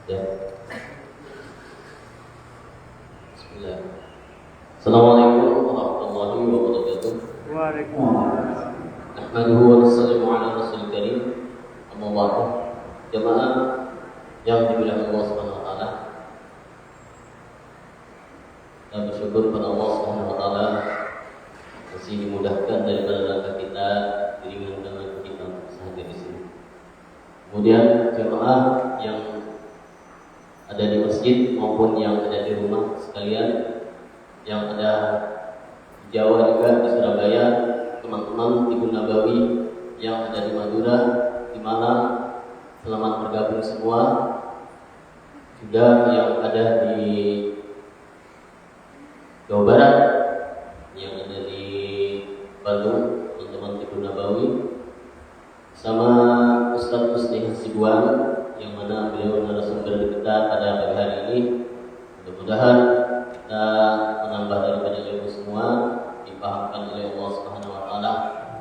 Ya. Bismillah. Assalamualaikum warahmatullahi wabarakatuh. Waalaikumsalam. Nahmaduhu wa nusallimu ala rasulil karim. Amma ba'du. Jamaah yang dimuliakan Allah Subhanahu wa taala. Kita bersyukur pada Allah Subhanahu wa taala masih dimudahkan daripada langkah kita, diringankan langkah kita untuk hadir di sini. Kemudian jamaah yang ada di masjid maupun yang ada di rumah sekalian, yang ada di Jawa juga, di Surabaya, teman-teman Ibu Nabawi yang ada di Madura, di Malang, selamat bergabung semua. Juga yang ada di Jawa Barat, yang ada di Bandung, teman-teman Ibu Nabawi, sama Ustadz Musni Hasibuan, yang mana beliau narasumber kita pada pagi hari ini. Mudah-mudahan kita menambah daripada ilmu semua, dipahamkan oleh Allah Subhanahu wa taala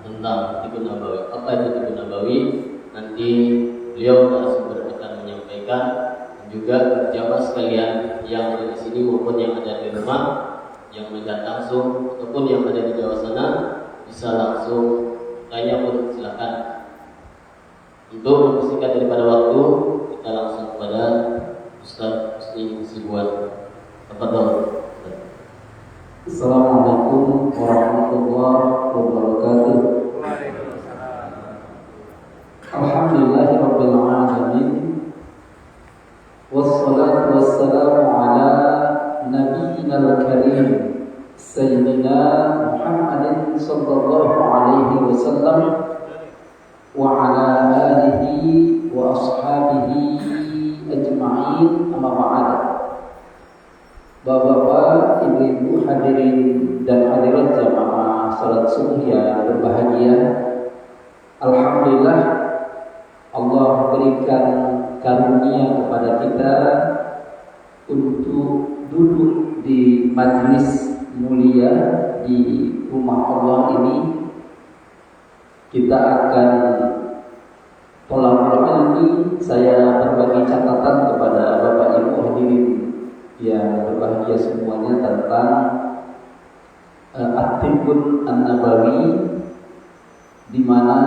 tentang Tibbun Nabawi. Apa itu Tibbun Nabawi? Nanti beliau narasumber akan menyampaikan, dan juga jamaah sekalian yang ada di sini maupun yang ada di rumah, yang melihat langsung ataupun yang ada di Jawa sana, bisa langsung tanya pun silakan. Untuk mempersingkat daripada waktu, kita langsung kepada Ustaz Musni Hasibuan. Tafadhol. Assalamualaikum warahmatullahi wabarakatuh. Waalaikumsalam. Alhamdulillahirabbil alamin. Wassalatu wassalamu ala nabiyyinal karim sayyidina Muhammadin sallallahu alaihi wasallam wa ala alihi wa ashabihi ajma'in, amma ba'd. Bapak-bapak, ibu-ibu, hadirin dan hadirat jamaah salat subuh yang berbahagia. Alhamdulillah, Allah berikan karunia kepada kita untuk duduk di majlis mulia di rumah Allah ini. Kita akan tolak ilmi. Saya berbagi catatan kepada Bapak Ibu hadirin yang berbahagia semuanya tentang At-Tibbun An-Nabawi, di mana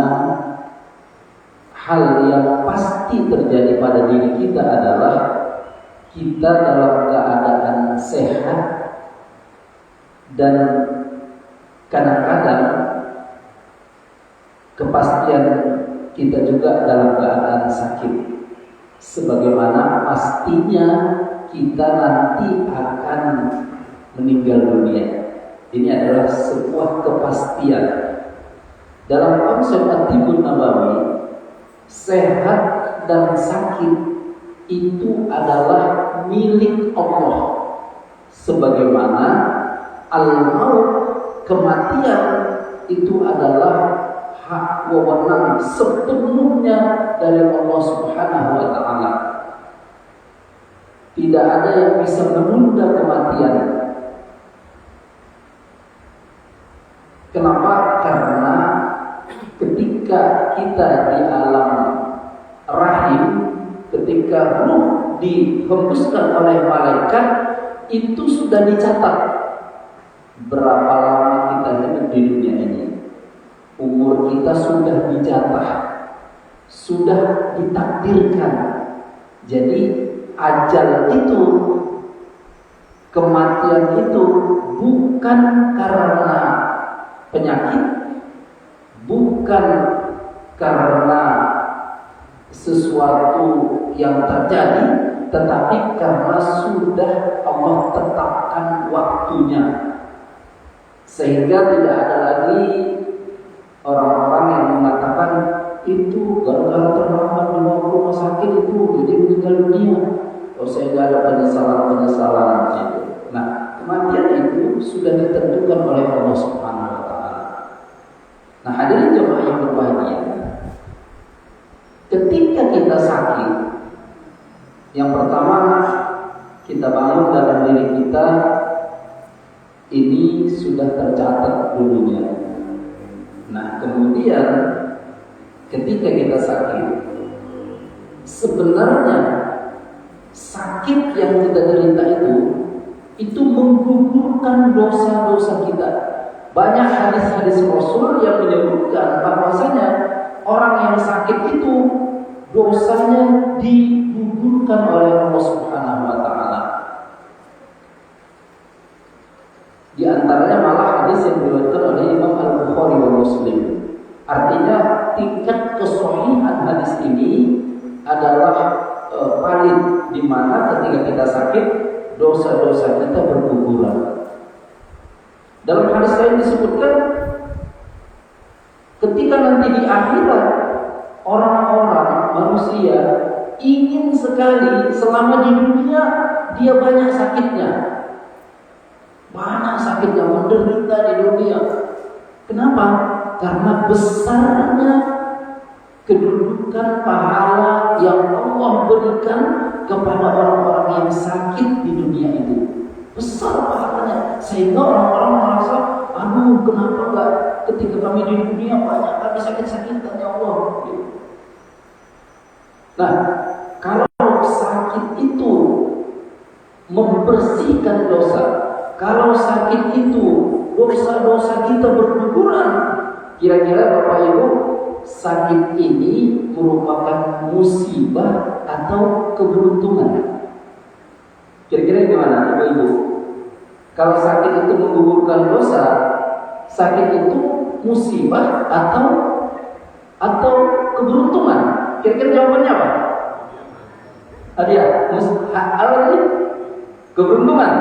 hal yang pasti terjadi pada diri kita adalah kita dalam keadaan sehat, dan kadang-kadang kepastian kita juga dalam keadaan sakit, sebagaimana pastinya kita nanti akan meninggal dunia. Ini adalah sebuah kepastian. Dalam konsep At-Tibbun Nabawi, sehat dan sakit itu adalah milik Allah, sebagaimana al-maut, kematian, itu adalah hak wewenang sepenuhnya dari Allah Subhanahu wa taala. Tidak ada yang bisa menunda kematian. Kenapa? Karena ketika kita di alam rahim, ketika ruh dihembuskan oleh malaikat, itu sudah dicatat berapa lama kita hidup di dunia ini. Umur kita sudah dijatah, sudah ditakdirkan. Jadi ajal itu, kematian itu bukan karena penyakit, bukan karena sesuatu yang terjadi, tetapi karena sudah Allah tetapkan waktunya. Sehingga tidak ada lagi orang-orang yang mengatakan itu gara-gara terlambat dibawa ke rumah sakit itu jadi meninggal dunia. Oh, saya tidak ada penyesalan itu. Nah, kematian itu sudah ditentukan oleh Allah Subhanahu wa taala. Nah, hadirin jemaah yang berbahagia, ketika kita sakit, yang pertama kita bangun dalam diri kita ini sudah tercatat dulunya. Nah, kemudian ketika kita sakit, sebenarnya sakit yang kita derita itu menggugurkan dosa-dosa kita. Banyak hadis-hadis Rasul yang menyebutkan bahwasanya orang yang sakit itu dosanya digugurkan oleh Allah Subhanahu wa taala. Di antaranya malah hadis yang diriwayatkan oleh Imam Al-Bukhari dan Muslim. Artinya tingkat kesohihan hadis ini adalah valid, di mana ketika kita sakit dosa-dosa kita berguguran. Dalam hadis lain disebutkan ketika nanti di akhirat orang-orang manusia ingin sekali selama di dunia dia banyak sakitnya, menderita di dunia. Kenapa? Karena besarnya kedudukan pahala yang Allah berikan kepada orang-orang yang sakit di dunia itu. Besar pahalanya, sehingga orang-orang merasa, aduh kenapa enggak ketika kami di dunia banyak kami sakit-sakitan ya Allah. Nah, kalau sakit itu membersihkan dosa, kalau sakit itu dosa-dosa kita berguguran, kira-kira Bapak Ibu, sakit ini merupakan musibah atau keberuntungan? Kira-kira gimana Ibu? Kalau sakit itu menggugurkan dosa, sakit itu musibah atau keberuntungan? Kira-kira jawabannya apa? Hadiah, apa tadi? Keberuntungan.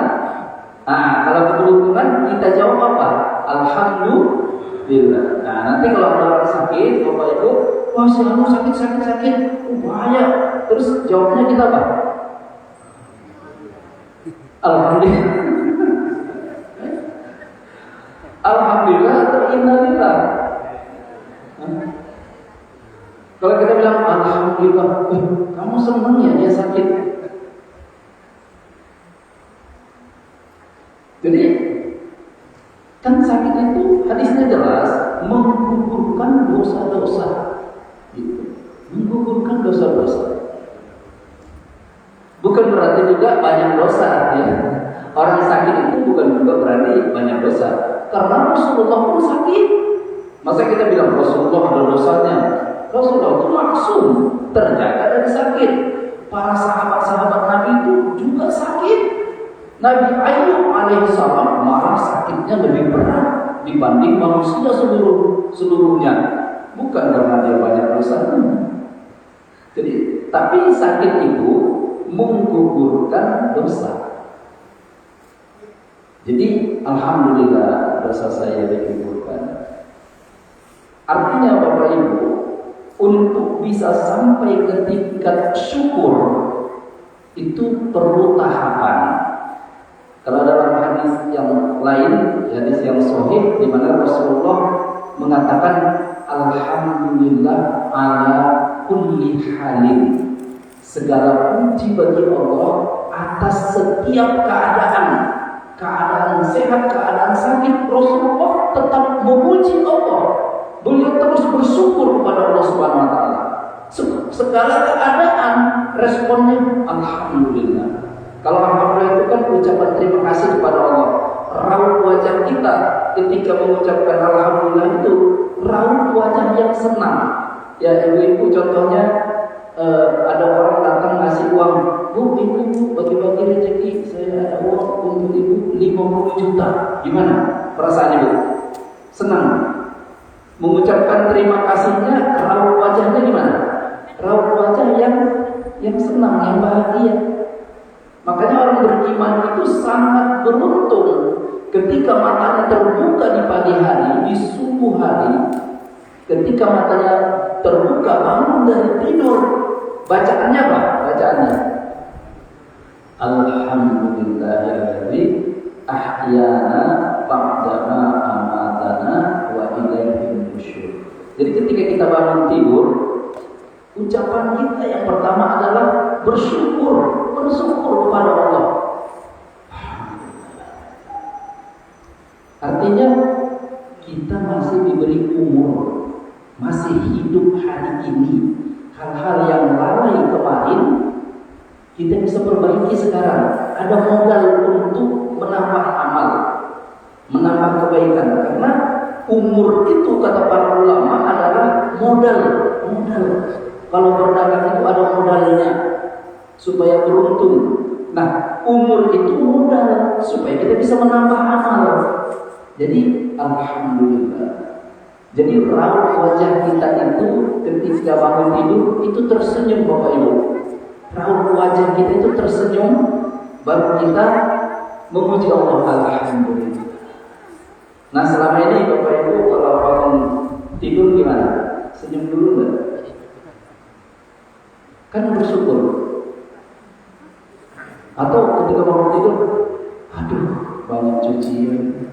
Nah, kalau keberuntungan kita jawab apa? Alhamdulillah. Nah, nanti kalau ada orang sakit, Bapak Ibu, wah si anu sakit, bahaya. Terus jawabnya kita apa? Alhamdulillah. Alhamdulillah atau innalillah? Kalau kita bilang alhamdulillah, kamu senang ya dia sakit. Jadi kan sakit itu hadisnya jelas menggugurkan dosa-dosa, gitu. Menggugurkan dosa-dosa. Bukan berarti juga banyak dosa, ya. Orang sakit itu bukan juga berarti banyak dosa. Karena Rasulullah pun sakit. Masa kita bilang Rasulullah ada dosanya? Rasulullah itu maksum, terjaga dari sakit. Para sahabat-sahabat Nabi itu juga sakit. Nabi Ayub alaihissalam malah sakitnya lebih berat dibanding manusia seluruhnya. Bukan karena dia banyak dosa. Jadi, tapi sakit itu menggugurkan dosa. Jadi, alhamdulillah dosa saya digugurkan. Artinya Bapak Ibu, untuk bisa sampai ke tingkat syukur itu perlu tahapan. Kalau dalam hadis yang lain, hadis yang sahih di mana Rasulullah mengatakan alhamdulillah ala kulli halin. Segala puji bagi Allah atas setiap keadaan sehat, keadaan sakit. Rasulullah tetap memuji Allah. Beliau terus bersyukur kepada Allah Subhanahu wa taala. Segala keadaan responnya alhamdulillah. Kalau alhamdulillah itu kan ucapan terima kasih kepada Allah. Raut wajah kita ketika mengucapkan alhamdulillah itu raut wajah yang senang. Ya ibu-ibu contohnya ada orang datang ngasih uang, Bu, ibu bagi-bagi rezeki, saya ada uang untuk ibu 50 juta. Gimana perasaan ibu? Senang. Mengucapkan terima kasihnya, raut wajahnya gimana? Raut wajah yang senang, yang bahagia. Makanya orang beriman itu sangat beruntung ketika matanya terbuka di pagi hari, di subuh hari, ketika matanya terbuka bangun dari tidur, bacaannya apa? Bacaannya Alhamdulillahilladzi ahyana ba'dama amatana wa ilaihin nusyur. Jadi ketika kita bangun tidur, ucapan kita yang pertama adalah bersyukur kepada Allah. Artinya kita masih diberi umur, masih hidup hari ini. Hal-hal yang lalai kemarin kita bisa perbaiki sekarang. Ada modal untuk menambah amal, menambah kebaikan. Karena umur itu kata para ulama adalah modal. Kalau berdagang itu ada modalnya supaya beruntung. Nah, umur itu modal supaya kita bisa menambah amal. Jadi alhamdulillah. Jadi raut wajah kita itu ketika bangun tidur itu tersenyum, Bapak Ibu. Raut wajah kita itu tersenyum, baru kita memuji Allah, alhamdulillah. Nah, selama ini Bapak Ibu kalau bangun tidur gimana? Senyum dulu enggak? Kan bersyukur. Atau ketika bangun tidur, aduh banyak cucian,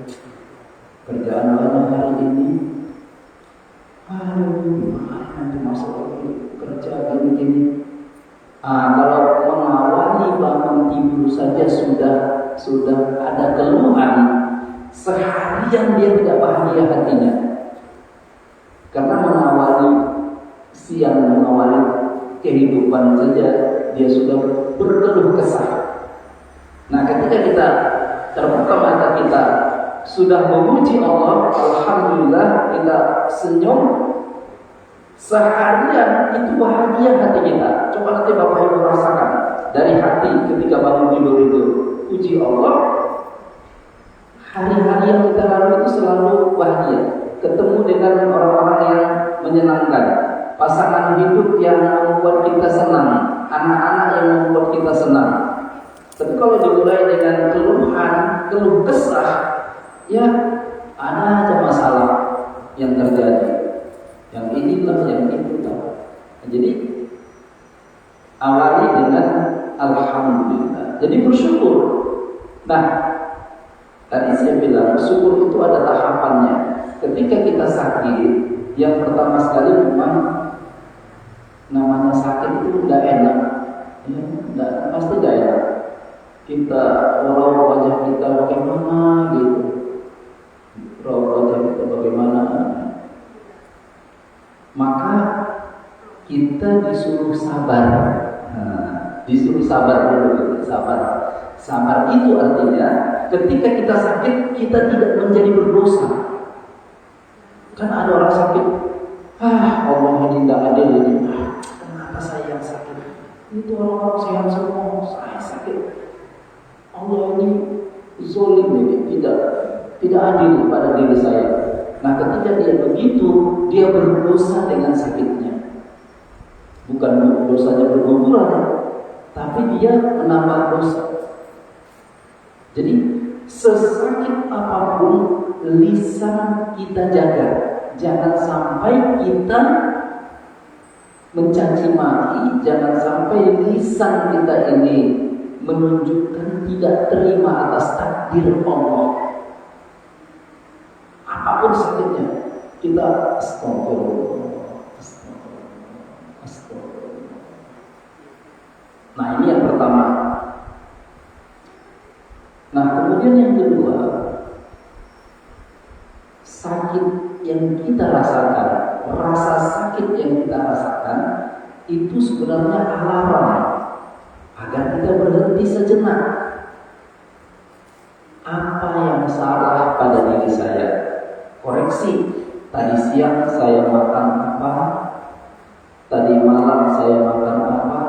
kerjaan banyak hari ini, gimana nanti masuk lagi kerja gini. Kalau mengawali bangun tidur saja sudah ada keluhan, seharian dia tidak bahagia hatinya. Karena mengawali siang, mengawali kehidupan saja dia sudah berkeluh kesah. Nah, ketika kita terbuka mata kita sudah memuji Allah, alhamdulillah, kita senyum, seharian itu bahagia hati kita. Coba nanti Bapak Ibu rasakan dari hati ketika bangun tidur itu, puji Allah. Hari-hari yang kita lalui itu selalu bahagia, ketemu dengan orang-orang yang menyenangkan, pasangan hidup yang membuat kita senang, anak-anak yang membuat kita senang. Tapi kalau dimulai dengan keluhan, keluh kesah, ya ada aja masalah yang terjadi. Yang inilah, yang itulah. Jadi awali dengan alhamdulillah. Jadi bersyukur. Nah, tadi saya bilang syukur itu ada tahapannya. Ketika kita sakit, yang pertama sekali memang namanya sakit itu tidak enak. Ya, pasti tidak enak. Kita raut wajah kita bagaimana gitu, raut wajah kita bagaimana, maka kita disuruh sabar. Disuruh sabar dulu, sabar itu artinya ketika kita sakit kita tidak menjadi berdosa. Kan ada orang sakit, Allah ini tidak adil ini, kenapa saya yang sakit? Itu orang-orang sehat semua, saya sakit. Allah ini zolim ini, tidak adil pada diri saya. Nah, ketika dia begitu, dia berdosa dengan sakitnya. Bukan dosanya berguguran, tapi dia menambah dosa. Jadi sesakit apapun lisan kita jaga, jangan sampai kita mencaci maki, jangan sampai lisan kita ini menunjukkan tidak terima atas takdir Allah. Apapun sakitnya, kita astagfirullah. Nah, ini yang pertama. Nah, kemudian yang kedua, sakit yang kita rasakan, rasa sakit yang kita rasakan itu sebenarnya alarm agar kita berhenti sejenak. Apa yang salah pada diri saya? Koreksi. Tadi siang saya makan apa? Tadi malam saya makan apa?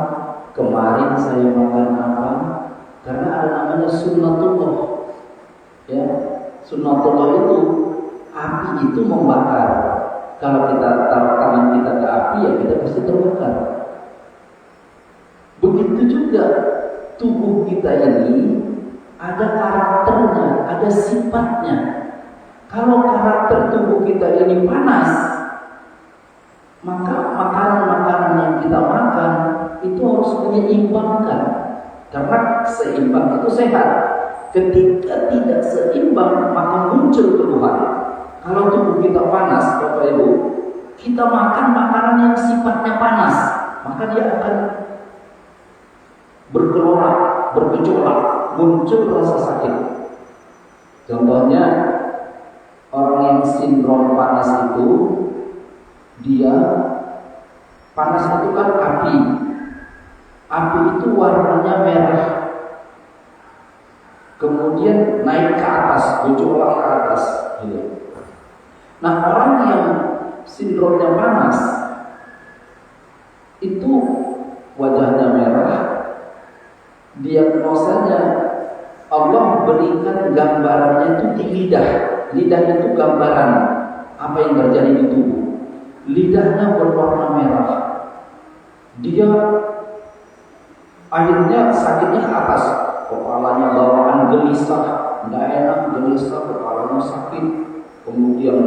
Kemarin saya makan apa? Karena ada namanya sunnatullah. Ya, sunnatullah itu api itu membakar. Kalau kita taruh tangan kita ke api, ya kita pasti terbakar. Begitu juga tubuh kita ini ada karakternya, ada sifatnya. Kalau karakter tubuh kita ini panas, maka makanan-makanan yang kita makan itu harus menyeimbangkan. Karena seimbang itu sehat. Ketika tidak seimbang, maka muncul keluhan. Kalau tubuh kita panas, Bapak Ibu, kita makan makanan yang sifatnya panas, maka dia akan bergelora, bergejolak, muncul rasa sakit. Contohnya, orang yang sindrom panas itu, dia panas itu kan api. api itu warnanya merah, kemudian naik ke atas, gejolak ke atas. Gitu. Nah, orang yang sindromnya panas itu wajahnya merah, diagnosanya Allah berikan gambarannya itu di lidah. Lidah itu gambaran apa yang terjadi di tubuh. Lidahnya berwarna merah. Dia akhirnya sakitnya ke atas, kepalanya bawaan gelisah, tidak enak, gelisah, kepalanya sakit, kemudian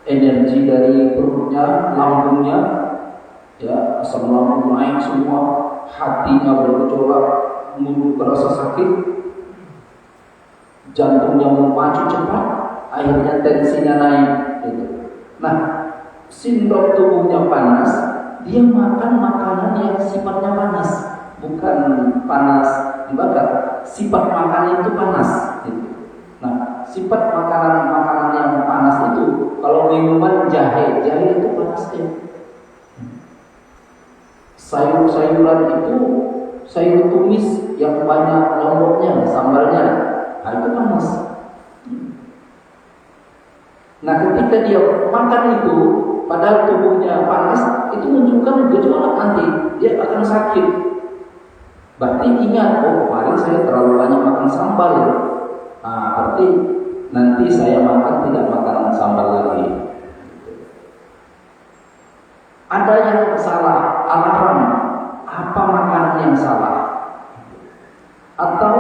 energi dari perutnya, lambungnya, ya, asam lambung naik semua, hatinya bergejolak, muncul rasa sakit, jantungnya memacu cepat, akhirnya tensinya naik. Gitu. Nah, sindrom tubuhnya panas, dia makan makanan yang sifatnya panas, bukan panas dibakar. Sifat makanan itu panas. Gitu. Nah, sifat makanan yang panas itu, kalau minuman jahe itu panas ya. Sayur-sayuran itu, sayur tumis yang banyak lomboknya, sambalnya, nah itu panas. Nah, ketika dia makan itu, padahal tubuhnya panas, itu menunjukkan gejolak nanti, dia akan sakit. Berarti ingat, kemarin saya terlalu banyak makan sambal ya. Nah, berarti nanti saya makan tidak makan sambal lagi. Ada yang salah, alarm, apa makanan yang salah? Atau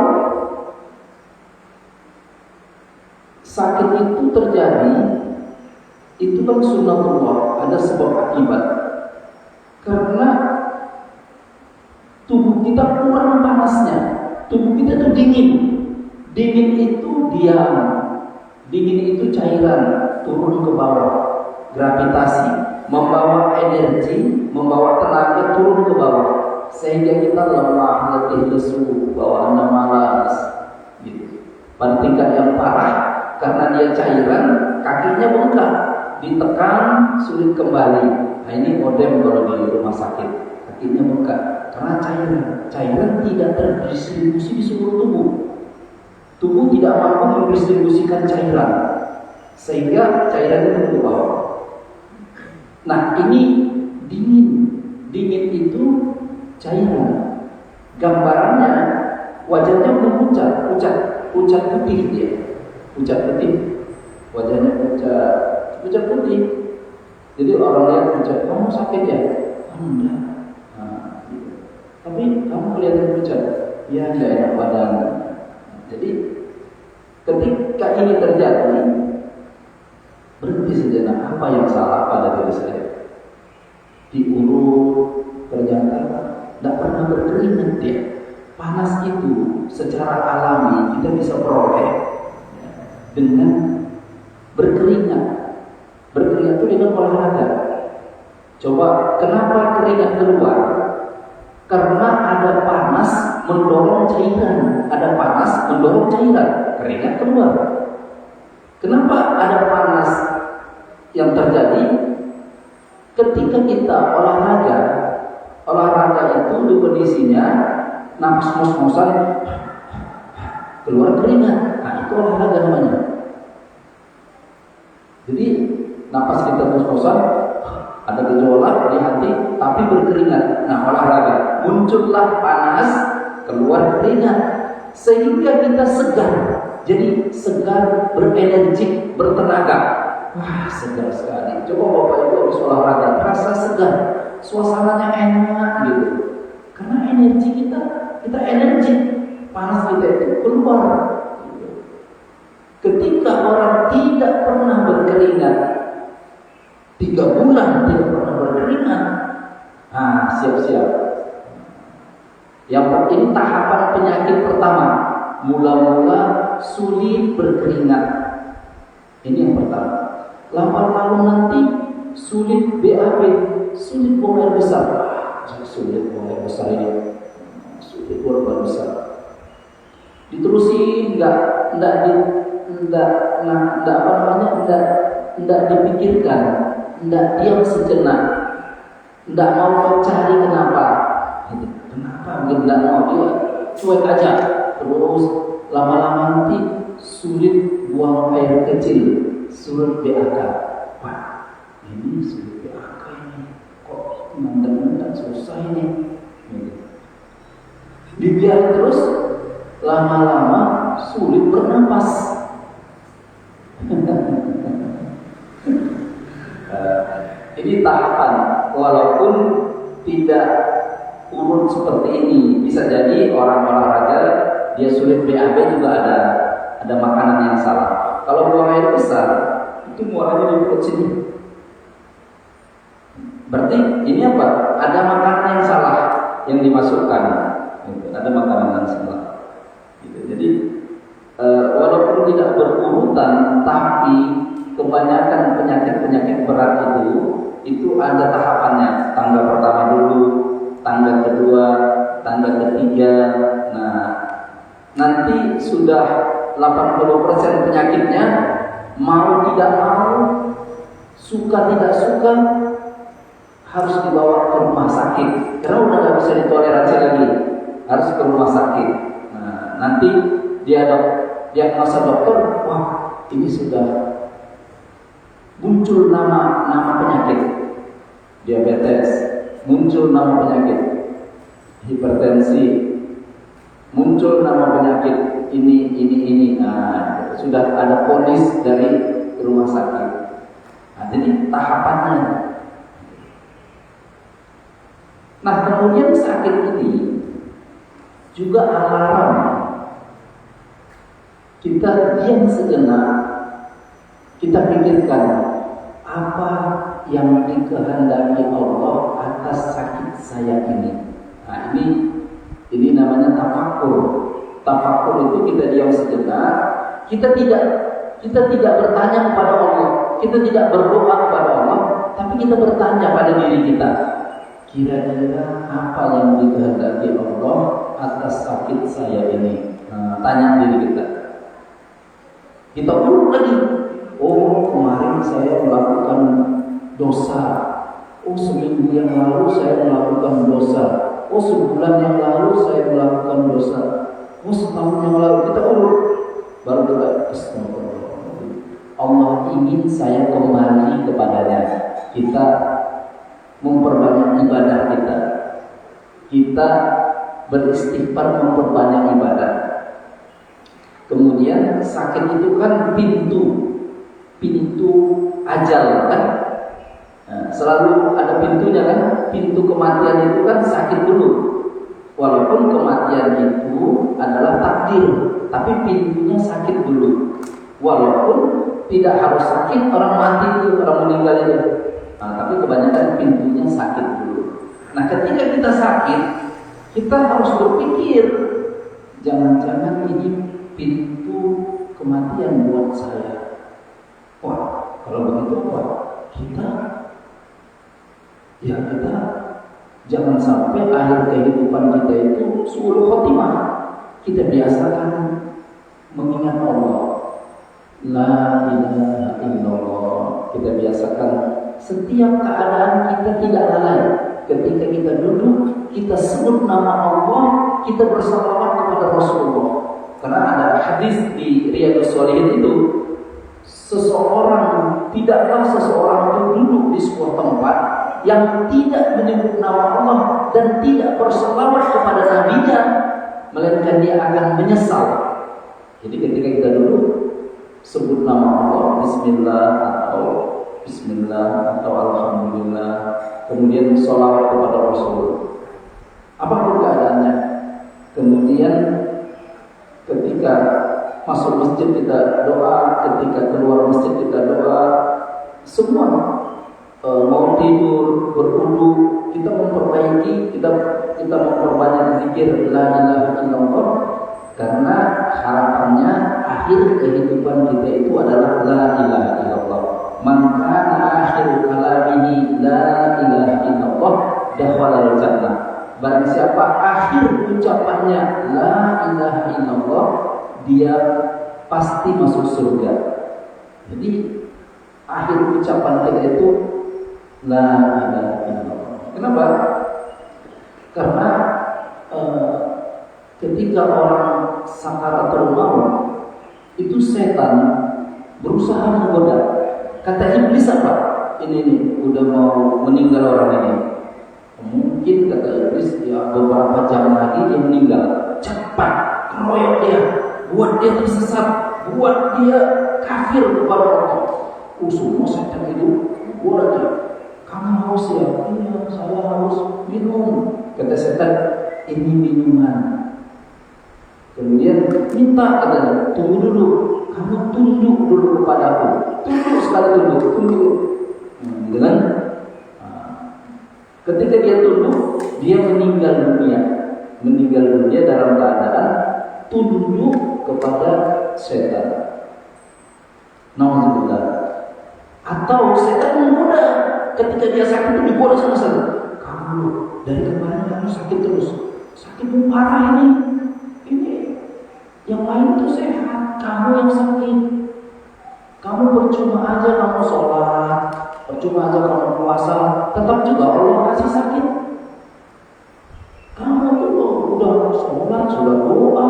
sakit itu terjadi, itu kan sunnatullah, ada sebab akibat. Karena tubuh kita kurang panasnya, tubuh kita itu dingin. Dingin itu diam, dingin itu cairan turun ke bawah, gravitasi, membawa energi, membawa tenaga turun ke bawah, sehingga kita lemah, letih, lesu, bawaannya malas. Gitu. Pada tingkat yang parah, karena dia cairan, kakinya bengkak, ditekan sulit kembali. Nah, ini modem kalau di rumah sakit, kakinya bengkak karena cairan tidak terdistribusi di seluruh tubuh. Tubuh tidak mampu mendistribusikan cairan, sehingga cairan itu ke bawah. Nah, ini dingin. Dingin itu cairan. Gambarannya wajahnya memucat, pucat putih dia. Pucat putih. Wajahnya pucat putih. Jadi orang lihat pucat, kamu sakit ya? Enggak. Nah, gitu. Tapi kamu kelihatan pucat. Ya, enggak enak badan. Jadi ketika ini terjadi, berhenti sejenak, apa yang salah pada diri saya? Diurut, ternyata tidak pernah berkeringat dia. Panas itu secara alami kita bisa peroleh dengan berkeringat. Berkeringat itu dengan olahraga. Coba, kenapa keringat keluar? Karena ada panas mendorong cairan, ada panas mendorong cairan, keringat keluar. Kenapa ada panas yang terjadi? Ketika kita olahraga itu definisinya nafas ngos-ngosan, keluar keringat. Nah, itu olahraga namanya. Jadi nafas kita ngos-ngosan, ada gejolak di hati, tapi berkeringat. Nah, olahraga, muncullah panas, keluar keringat, sehingga kita segar. Jadi segar, berenergi, bertenaga. Wah, segar sekali. Coba Bapak Ibu habis olahraga, rasa segar, suasananya enak gitu. Karena energi kita energi, panas kita itu keluar. Ketika orang tidak pernah berkeringat, 3 bulan tidak pernah berkeringat, nah siap-siap. Yang penting tahapan penyakit pertama, mula-mula sulit berkeringat. Ini yang pertama. Lama-lama nanti sulit BAB, sulit buang air besar. Sulit buang air besar ini, sulit buang air besar. Diterusin enggak dipikirkan, enggak diam sejenak. Tidak mau mencari kenapa. Kenapa tidak mau, dia cuek aja. Terus lama-lama nanti sulit buang air kecil, sulit BAK. Wah, ini sulit BAK ini. Kok mandang-mandang susah ini. Dibiarkan terus, lama-lama sulit bernapas. Ini tahapan, walaupun tidak urut seperti ini. Bisa jadi orang olahraga dia sulit BAB juga ada makanan yang salah. Kalau buang air besar itu muaranya di perut sini. Berarti ini apa? Ada makanan yang salah yang dimasukkan. Ada makanan yang salah. Jadi walaupun tidak berurutan, tapi kebanyakan penyakit-penyakit berat itu ada tahapannya. Tangga pertama dulu, tangga kedua, tangga ketiga. Nah, nanti sudah 80% penyakitnya, mau tidak mau, suka tidak suka, harus dibawa ke rumah sakit. Karena udah nggak bisa ditoleransi lagi, harus ke rumah sakit. Nah, nanti diagnosa dokter, wah ini sudah muncul nama penyakit, diabetes, muncul nama penyakit hipertensi, muncul nama penyakit ini. Nah, sudah ada vonis dari rumah sakit. Nah, jadi tahapannya. Nah, kemudian sakit ini juga alarm. Kita diam sejenak, kita pikirkan apa yang dikehendaki Allah atas sakit saya ini. Nah, ini namanya tafakur. Tafakur itu kita diam sejenak, kita tidak bertanya kepada Allah, kita tidak berdoa kepada Allah, tapi kita bertanya pada diri kita. Kira-kira apa yang dikehendaki Allah atas sakit saya ini? Nah, tanya diri kita. Kita urut lagi. Oh, kemarin saya melakukan dosa. Oh, seminggu yang lalu saya melakukan dosa. Oh, sebulan yang lalu saya melakukan dosa. Oh, setahun yang lalu. Kita urut. Baru kita astagfirullah. Allah ingin saya kembali kepadanya. Kita memperbanyak ibadah kita. Kita beristighfar, memperbanyak ibadah. Kemudian sakit itu kan pintu ajal kan. Nah, selalu ada pintunya kan. Pintu kematian itu kan sakit dulu. Walaupun kematian itu adalah takdir, tapi pintunya sakit dulu. Walaupun tidak harus sakit, orang mati itu, orang meninggal itu. Nah, tapi kebanyakan pintunya sakit dulu. Nah, ketika kita sakit, kita harus berpikir, jangan-jangan ini pintu kematian buat saya. Wah, kalau begitu apa? Kita jangan sampai akhir kehidupan kita itu suul khotimah. Kita biasakan mengingat Allah. La ilaha illallah. Kita biasakan setiap keadaan kita tidak lalai. Ketika kita duduk, kita sebut nama Allah, kita bersalawat kepada Rasulullah. Karena ada hadis di Riyadhus Shalihin itu, tidaklah seseorang itu duduk di sebuah tempat yang tidak menyebut nama Allah dan tidak berselawat kepada Nabi-Nya, melainkan dia akan menyesal. Jadi ketika kita duduk, sebut nama Allah, Bismillah atau Alhamdulillah, kemudian sholawat kepada Rasul. Apapun keadaannya. Kemudian ketika masuk masjid kita doa, ketika keluar masjid kita doa, semua mau tidur, berwudu, kita memperbaiki, kita memperbanyak zikir la ilaha illallah, karena harapannya akhir kehidupan kita itu adalah la ilaha illallah. Man kana akhir kalamihi la ilaha illallah dakhala al-jannah. Barang siapa akhir ucapannya la ilaha illallah, dia pasti masuk surga. Jadi akhir ucapan kita itu la ilaha illallah. ketika orang sakaratul maut itu setan berusaha menggoda. Kata iblis apa? Ini udah mau meninggal orang ini. Mungkin kata iblis ya beberapa jam lagi dia meninggal. Cepat keroyok dia, buat dia tersesat, buat dia kafir kepada Allah. Semua setan itu buat dia. Kamu haus ya? Iya, saya haus. Minum. Kata setan, ini minuman. Kemudian minta katanya, tunggu dulu. Kamu tunduk dulu kepadaku. Tunduk sekali tunduk. Dengan ketika dia tunduk, dia meninggal dunia dalam keadaan tunduk kepada setan. Nauzubillah. Atau setan menggoda ketika dia sakit itu digoda sama setan. Kamu dari kemarin kamu sakit terus, sakitmu parah ini. Yang lain itu sehat, kamu yang sakit. Kamu percuma aja kamu sholat, percuma aja kamu puasa, tetap juga Allah kasih sakit. Kamu tuh udah sholat, sudah doa,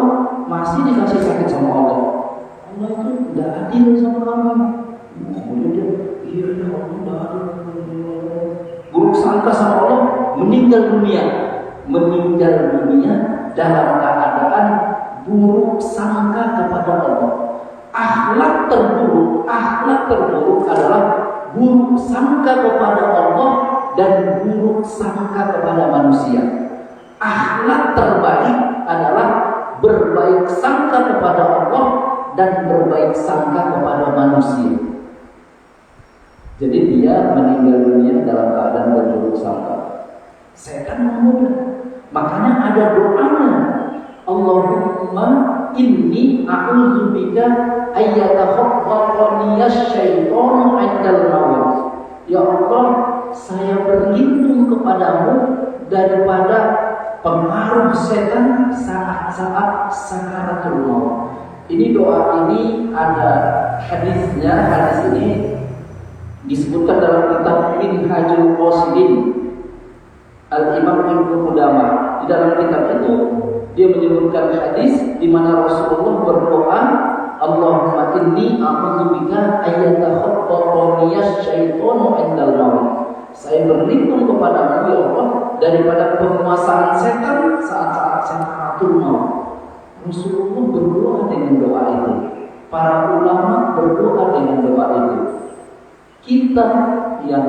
masih dikasih sakit sama Allah. Allah itu udah adil sama kamu. Kemudian dia, iya Allah udah adil. Buruk sangka sama Allah, meninggal dunia dalam keadaan buruk sangka kepada Allah. Akhlak terburuk adalah buruk sangka kepada Allah dan buruk sangka kepada manusia. Akhlak terbaik adalah berbaik sangka kepada Allah dan berbaik sangka kepada manusia. Jadi dia meninggal dunia dalam keadaan berburuk sangka. Setan menggoda. Makanya ada doanya. Allahumma inni a'udzubika ayyatakhaffarani asy-syaitanu 'indal maut. Ya Allah, saya berlindung kepadamu daripada pengaruh setan saat-saat sakaratul maut. Ini doa ini ada hadisnya. Hadis ini disebutkan dalam kitab Minhajul Qasidin Al-Imam Ibnu Qudamah. Di dalam kitab itu dia menyebutkan hadis di mana Rasulullah berdoa, Allahumma inni a'udzubika ayyatakhaffarani asy-syaitanu 'indal maut. Saya berlindung kepadamu ya Allah daripada penguasaan setan saat-saat sakaratul maut. Rasulullah berdoa dengan doa itu. Para ulama berdoa dengan doa itu. Kita yang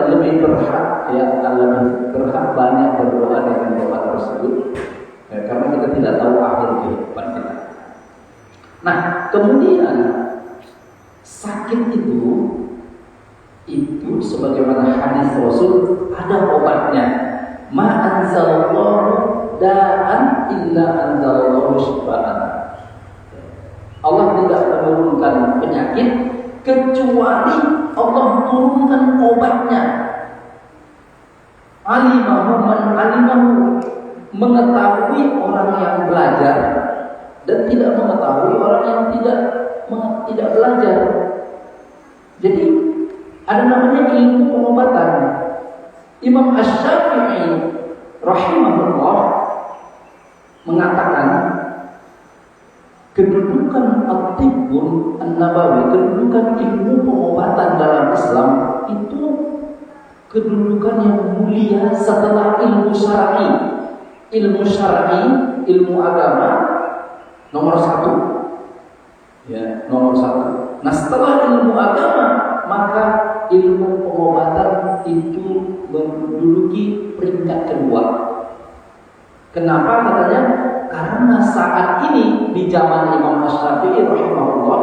lebih berhak lebih berhak banyak berdoa dengan doa tersebut karena kita tidak tahu akhir kehidupan kita. Nah, kemudian sakit itu sebagaimana hadis Rasul ada obatnya. Ma anzalallahu da'an illa anzalallahu syifaan. Allah tidak menurunkan penyakit kecuali Allah turunkan obatnya. Alimahu man alimahu, mengetahui orang yang belajar dan tidak mengetahui orang yang tidak belajar. Jadi ada namanya ilmu pengobatan. Imam Asy-Syafi'i rahimahullah mengatakan kedudukan at-tibbun an-nabawi, kedudukan ilmu pengobatan dalam Islam itu kedudukan yang mulia setelah ilmu syar'i. Ilmu syar'i, ilmu agama nomor satu. Ya, nomor satu. Nah, setelah ilmu agama, maka ilmu pengobatan itu menduduki peringkat kedua. Kenapa katanya? Karena saat ini di zaman Imam Asy-Syafi'i rahimahullah,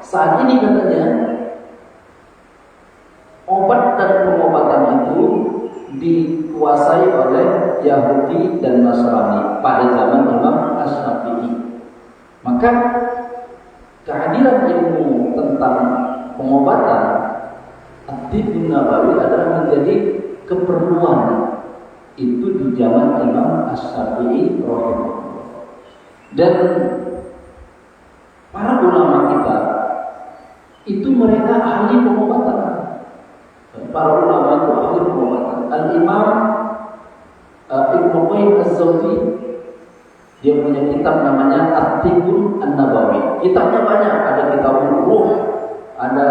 saat ini katanya obat dan pengobatan itu dikuasai oleh Yahudi dan Nasrani pada zaman Imam Asy-Syafi'i. Maka kehadiran ilmu tentang pengobatan At-Tibbun Nabawi adalah menjadi keperluan itu di zaman Imam Asy-Syafi'i rahimahullah. Dan para ulama kita itu mereka ahli pengobatan. Para ulama itu ahli pengobatan. Al-Imam Ibnu Qayyim Az-Zawji dia punya kitab namanya At-Tibbun An-Nabawi. Kitabnya banyak, ada kitab Ruh, ada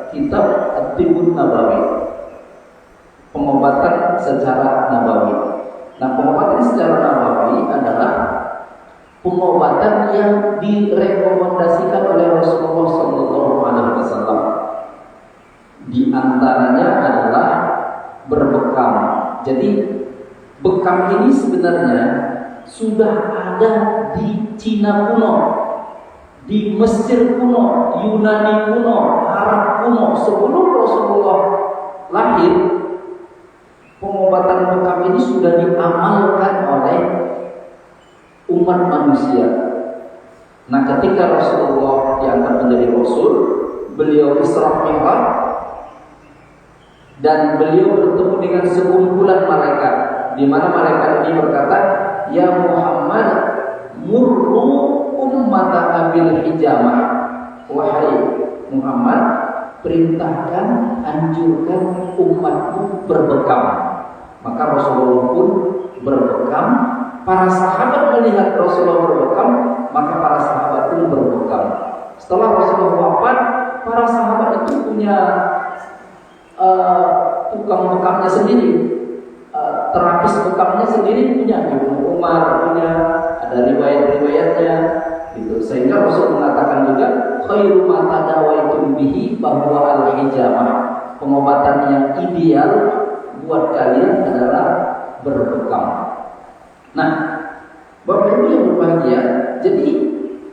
kitab At-Tibbun Nabawi, pengobatan secara nabawi. Nah, pengobatan secara nabawi adalah pengobatan yang direkomendasikan oleh Rasulullah SAW. Di antaranya adalah berbekam. Jadi bekam ini sebenarnya sudah ada di Cina kuno, di Mesir kuno, Yunani kuno, Arab kuno. Sebelum Rasulullah lahir, pengobatan bekam ini sudah diamalkan oleh umat manusia. Nah, ketika Rasulullah diangkat menjadi Rasul, beliau Isra Mi'raj dan beliau bertemu dengan sekumpulan malaikat, di mana malaikat ini berkata, "Ya Muhammad, murru ummata abil hijamah." Wahai Muhammad, perintahkan, anjurkan umatmu berbekam. Maka Rasulullah pun berbekam. Para sahabat melihat Rasulullah berbekam, maka para sahabat pun berbekam. Setelah Rasulullah wafat, para sahabat itu punya tukang bekamnya sendiri, terapis bekamnya sendiri punya. Ibnu Umar punya, ada riwayat-riwayatnya gitu. Sehingga Rasul mengatakan juga khairu ma tadawaitum bihi bahwa al-hijamah, pengobatan yang ideal buat kalian adalah berbekam. Nah, Bapak Ibu yang berbahagia, jadi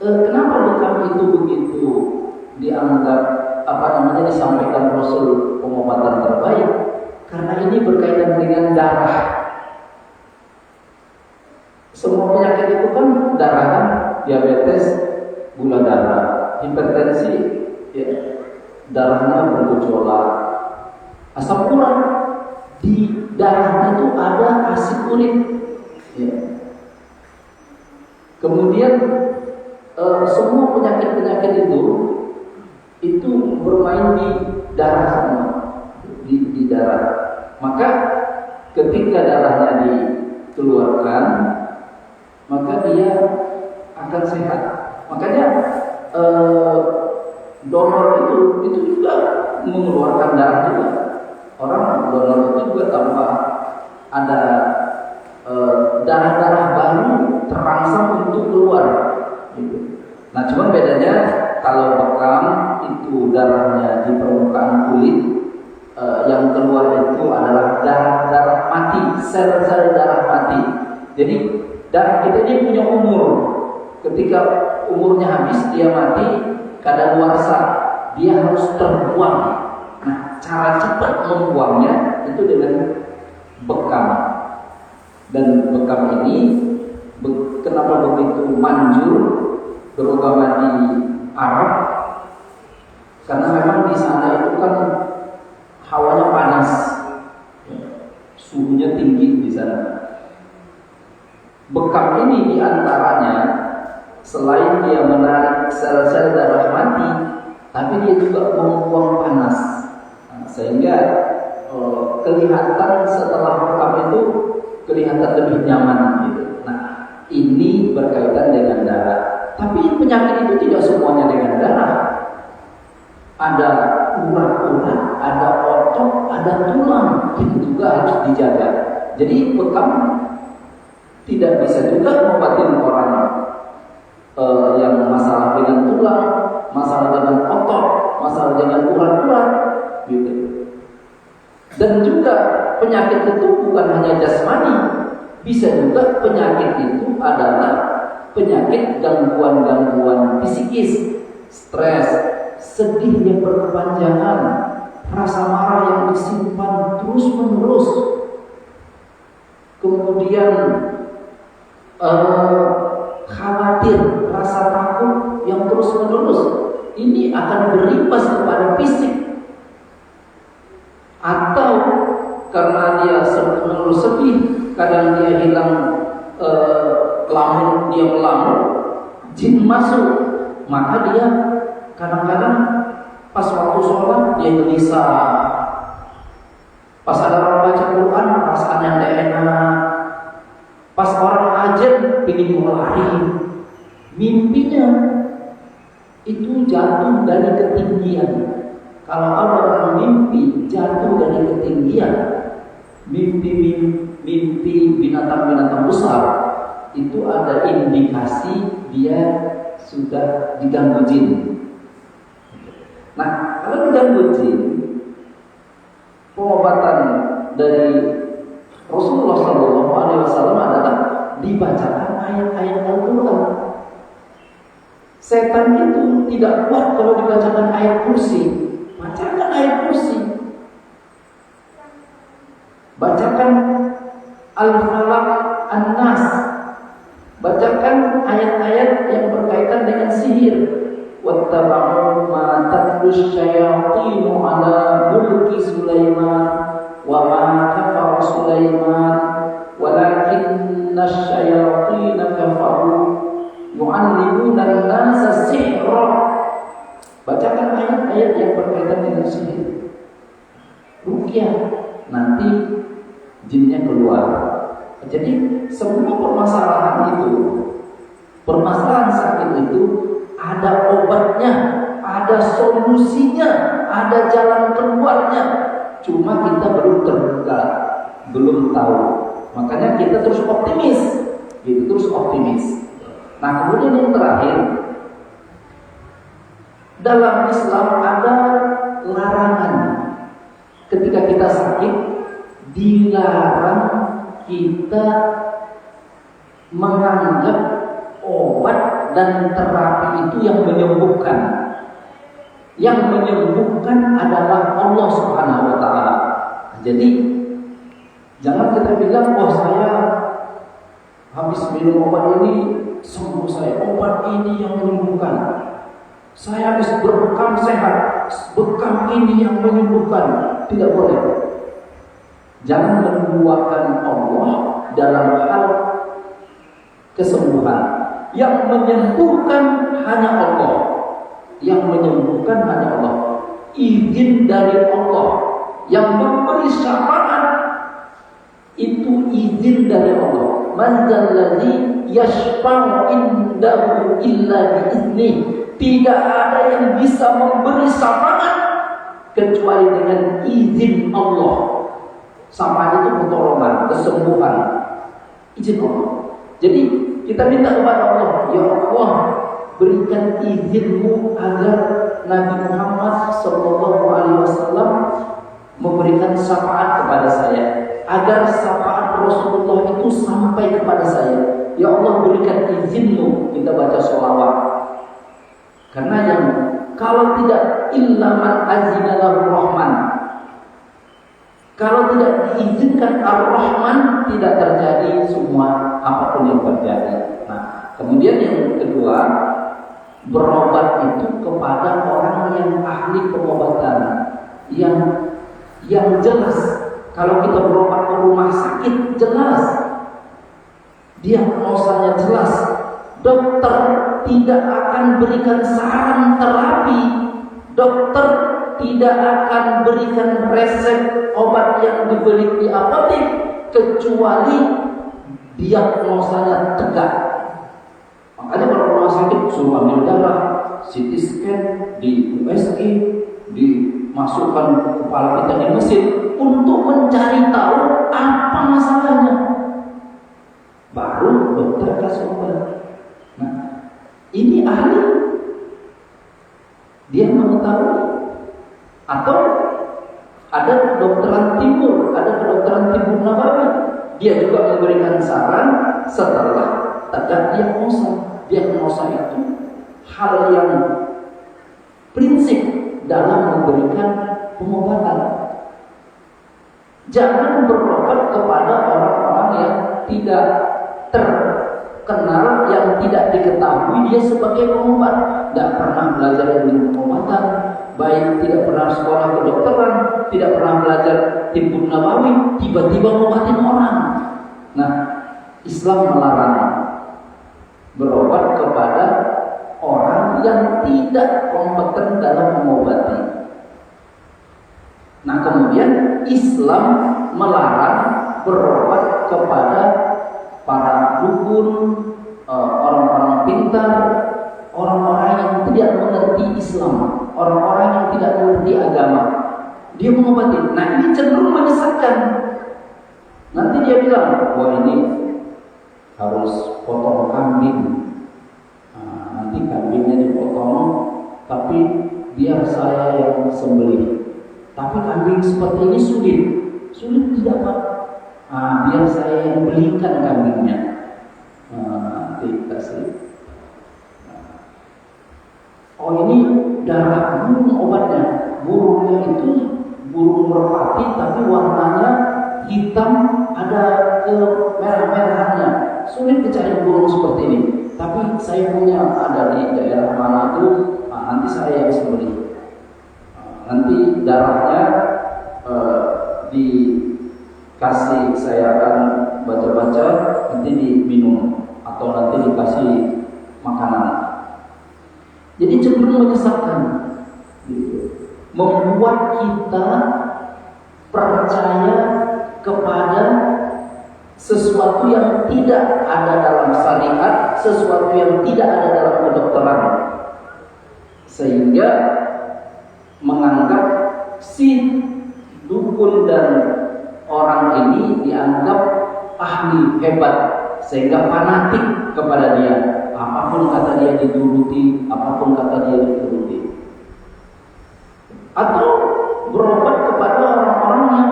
kenapa bekam itu begitu dianggap disampaikan Rasul pengobatan terbaik? Karena ini berkaitan dengan darah. Semua penyakit itu kan darah, kan? Diabetes, gula darah, hipertensi, ya, darahnya bergejolak, asam urat, di darahnya itu ada asid urik, ya. Kemudian semua penyakit-penyakit itu bermain di darah semua, di darah. Maka ketika darahnya dikeluarkan, maka dia akan sehat. Makanya donor itu juga mengeluarkan darah juga. Orang donor itu juga tanpa ada darah-darah baru terangsang untuk keluar. Gitu. Nah, cuma bedanya kalau bekam itu darahnya di permukaan kulit, yang keluar itu adalah darah mati, sel-sel darah mati. Jadi darah kita ini punya umur. Ketika umurnya habis, dia mati, kadaluarsa, dia harus terbuang. Nah, cara cepat membuangnya itu dengan bekam. Dan bekam ini kenapa begitu manjur, terutama di Arab? Karena memang di sana itu kan hawanya panas, suhunya tinggi di sana. Bekam ini diantaranya selain dia menarik sel-sel darah mati, tapi dia juga membuang panas. Nah, sehingga kelihatan setelah bekam itu kelihatan lebih nyaman gitu. Nah, ini berkaitan dengan darah. Tapi penyakit itu tidak semuanya dengan darah. Ada urat-urat, ada otot, ada tulang, itu juga harus dijaga. Jadi bekam tidak bisa juga ngobatin orang yang masalah dengan tulang, masalah dengan otot, masalah dengan urat-urat, gitu. Dan juga penyakit itu bukan hanya jasmani, bisa juga penyakit itu adalah penyakit gangguan-gangguan psikis, stres, sedih yang berkepanjangan, rasa marah yang disimpan terus-menerus, kemudian khawatir, rasa takut yang terus-menerus. Ini akan berimbas kepada fisik. Atau karena dia menerus sedih, kadang dia hilang lamun, dia melamun, jin masuk, maka dia kadang-kadang pas waktu sholat dia gelisah, pas ada orang baca Quran perasaan yang tidak enak, Pas orang ajan ingin mau lari, mimpinya itu jatuh dari ketinggian. Kalau ada orang mimpi jatuh dari ketinggian, mimpi binatang-binatang besar, itu ada indikasi dia sudah diganggu jin. Nah, kalau diganggu jin, pengobatan dari Rasulullah SAW adalah dibacakan ayat-ayat Al-Quran. Setan itu tidak kuat kalau dibacakan ayat kursi. Bacakan ayat kursi. Bacakan Al-Falaq, An-Nas. Bacakan ayat-ayat yang berkaitan dengan sihir. Wattaba'u ma tatlu syayatinu ala mulki Sulaiman wa ma kafara Sulaiman walakinna syayatina kafaru yu'allimuna an-nasa sihra. Bacakan ayat-ayat yang berkaitan dengan sihir. Ruqyah, nanti jinnya keluar. Jadi semua permasalahan itu, permasalahan sakit itu ada obatnya, ada solusinya, ada jalan keluarnya. Cuma kita belum terbuka, belum tahu. Makanya kita terus optimis, gitu, terus optimis. Nah, kemudian yang terakhir, dalam Islam ada larangan. Ketika kita sakit, dilarang kita menganggap obat dan terapi itu yang menyembuhkan. Yang menyembuhkan adalah Allah Subhanahu wa taala. Jadi jangan kita bilang, oh saya habis minum obat ini sembuh saya, obat ini yang menyembuhkan. Saya habis berbekam sehat, bekam ini yang menyembuhkan. Tidak boleh. Jangan menduakan Allah dalam hal kesembuhan. Yang menyembuhkan hanya Allah. Yang menyembuhkan hanya Allah. Izin dari Allah. Yang memberi syafaat itu izin dari Allah. Man dzalladzi yashfa'u indahu illa bi'izni. Tidak ada yang bisa memberi syafaat kecuali dengan izin Allah. Syafaat itu pertolongan, kesembuhan, izin Allah. Jadi kita minta kepada Allah, ya Allah, berikan izinmu agar Nabi Muhammad SAW memberikan syafaat kepada saya, agar syafaat Rasulullah itu sampai kepada saya. Ya Allah, berikan izinmu, kita baca sholawat. Karena yang kalau tidak illa man azina lahu rahman, kalau tidak diizinkan Ar-Rahman, tidak terjadi semua apapun yang terjadi. Nah, kemudian yang kedua, berobat itu kepada orang yang ahli pengobatan, yang jelas. Kalau kita berobat ke rumah sakit, jelas, diagnosanya jelas. Dokter tidak akan berikan saran terapi. Dokter tidak akan berikan resep obat yang dibeli di apotek kecuali diagnosanya tegak. Makanya kalau rumah sakit suruh ambil darah, CT scan, di USG, dimasukkan kepala kita di mesin untuk mencari tahu apa masalahnya. Baru dokter kasih obat. Nah, ini ahli, dia mengetahui. Atau ada kedokteran timur, ada kedokteran timur Nabawi, dia juga memberikan saran setelah tegak diagnosa. Diagnosa itu hal yang prinsip dalam memberikan pengobatan. Jangan berobat kepada orang-orang yang tidak terkenal, yang tidak diketahui dia sebagai pengobat, tidak pernah belajar ilmu pengobatan, baik tidak pernah sekolah kedokteran, tidak pernah belajar tibbun nabawi, tiba-tiba ngobatin orang. Nah, Islam melarang berobat kepada orang yang tidak kompeten dalam mengobati. Nah, kemudian Islam melarang berobat kepada para dukun, orang-orang pintar, orang-orang yang tidak mengerti Islam, orang-orang yang tidak mengerti agama. Dia mengobati. Nah, ini cenderung menyesatkan. Nanti dia bilang, wah ini harus potong kambing. Nah, nanti kambingnya dipotong, tapi biar saya yang sembelih. Tapi kambing seperti ini sulit didapat. Nah, biar saya yang belikan kambingnya. Nanti kasih. Oh, ini darah burung obatnya. Burungnya itu burung merpati, tapi warnanya hitam, ada kemerah-merahannya. Sulit dicari burung seperti ini. Tapi saya punya ada di daerah mana itu. Nanti saya yang sembelih. Nanti darahnya dikasih, saya akan baca-baca, nanti diminum atau nanti dikasih makanan. Jadi cenderung menyesatkan, membuat kita percaya kepada sesuatu yang tidak ada dalam syariat, sesuatu yang tidak ada dalam kedokteran, sehingga menganggap si dukun dan orang ini dianggap ahli hebat, sehingga fanatik kepada dia. Apapun kata dia dituruti, apapun kata dia dituruti. Atau berobat kepada orang-orang